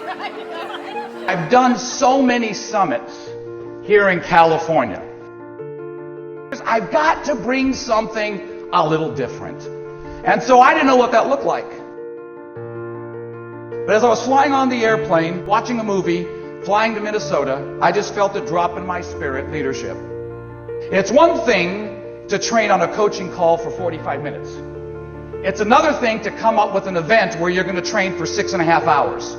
I've done so many summits here in California. I've got to bring something a little different. And so I didn't know what that looked like. But as I was flying on the airplane, watching a movie, flying to Minnesota, I just felt a drop in my spirit: leadership. It's one thing to train on a coaching call for 45 minutes. It's another thing to come up with an event where you're going to train for 6.5 hours.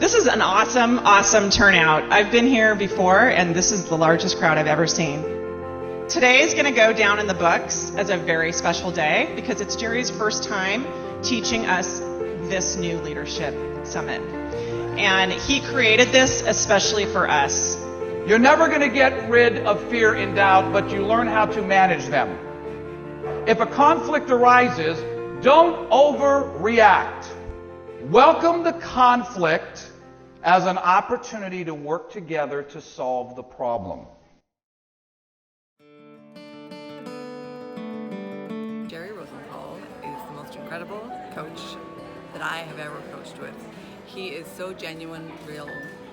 This is an awesome turnout. I've been here before, and this is the largest crowd I've ever seen. Today is going to go down in the books as a very special day because it's Jerry's first time teaching us this new leadership summit. And he created this especially for us. You're never going to get rid of fear and doubt, but you learn how to manage them. If a conflict arises, don't overreact. Welcome the conflict as an opportunity to work together to solve the problem. Jerry Rosenthal is the most incredible coach that I have ever coached with. He is so genuine, real,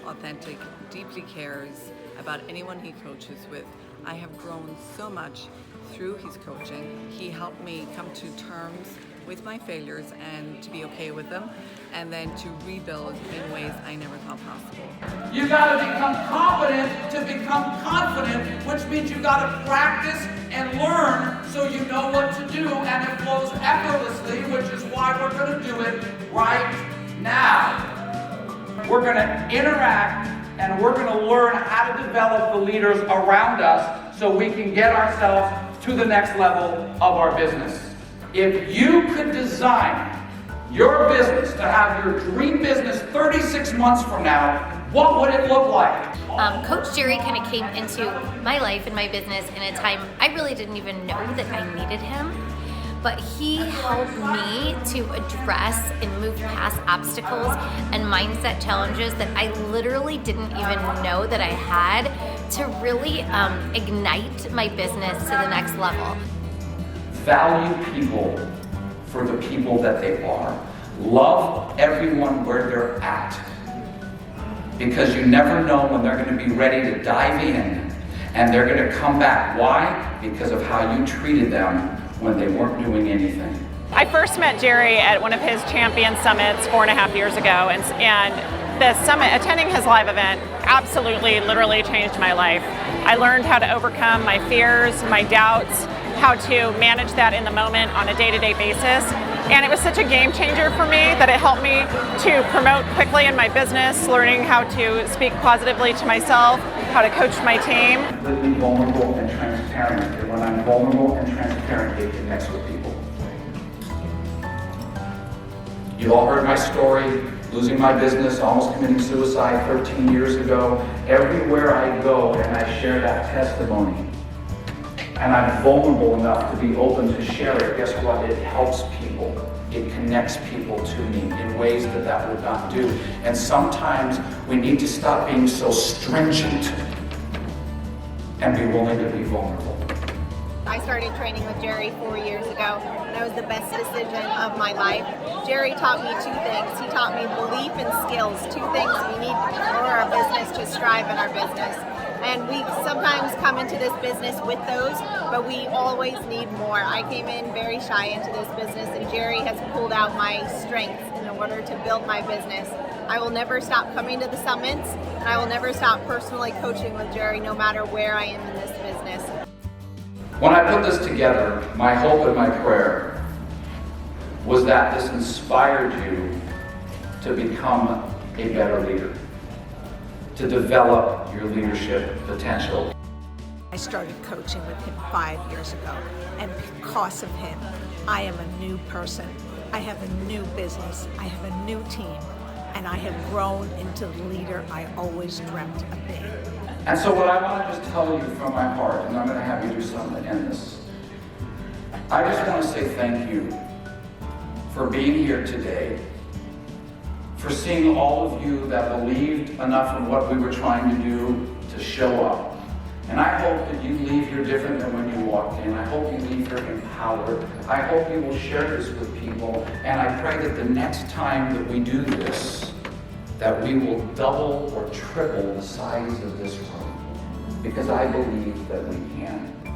authentic, deeply cares about anyone he coaches with. I have grown so much through his coaching. He helped me come to terms with my failures and to be okay with them, and then to rebuild in ways I never thought possible. You got to become competent to become confident, which means you got to practice and learn so you know what to do, and it flows effortlessly, which is why we're going to do it right now. We're going to interact and we're going to learn how to develop the leaders around us so we can get ourselves to the next level of our business. If you could design your business to have your dream business 36 months from now, what would it look like? Coach Jerry kind of came into my life and my business in a time I really didn't even know that I needed him. But he helped me to address and move past obstacles and mindset challenges that I literally didn't even know that I had to really ignite my business to the next level. Value people for the people that they are. Love everyone where they're at. Because you never know when they're going to be ready to dive in and they're going to come back. Why? Because of how you treated them when they weren't doing anything. I first met Jerry at one of his champion summits 4.5 years ago, and the summit, attending his live event, absolutely, literally changed my life. I learned how to overcome my fears, my doubts, how to manage that in the moment on a day-to-day basis. And it was such a game changer for me that it helped me to promote quickly in my business, learning how to speak positively to myself, how to coach my team. Completely vulnerable and transparent. And when I'm vulnerable and transparent, it connects with people. You've all heard my story, losing my business, almost committing suicide 13 years ago. Everywhere I go and I share that testimony, and I'm vulnerable enough to be open to share it, guess what? It helps people. It connects people to me in ways that would not do. And sometimes we need to stop being so stringent and be willing to be vulnerable. I started training with Jerry 4 years ago, and that was the best decision of my life. Jerry taught me two things. He taught me belief and skills, two things we need for our business to strive in our business. And we sometimes come into this business with those, but we always need more. I came in very shy into this business, and Jerry has pulled out my strengths in order to build my business. I will never stop coming to the summits, and I will never stop personally coaching with Jerry no matter where I am in this business. When I put this together, my hope and my prayer was that this inspired you to become a better leader, to develop your leadership potential. I started coaching with him 5 years ago, and because of him, I am a new person. I have a new business, I have a new team, and I have grown into the leader I always dreamt of being. And so what I want to just tell you from my heart, and I'm going to have you do something to end this. I just want to say thank you for being here today, for seeing all of you that believed enough in what we were trying to do to show up. And I hope that you leave here different than when you walked in. I hope you leave here empowered. I hope you will share this with people. And I pray that the next time that we do this, that we will double or triple the size of this room, because I believe that we can.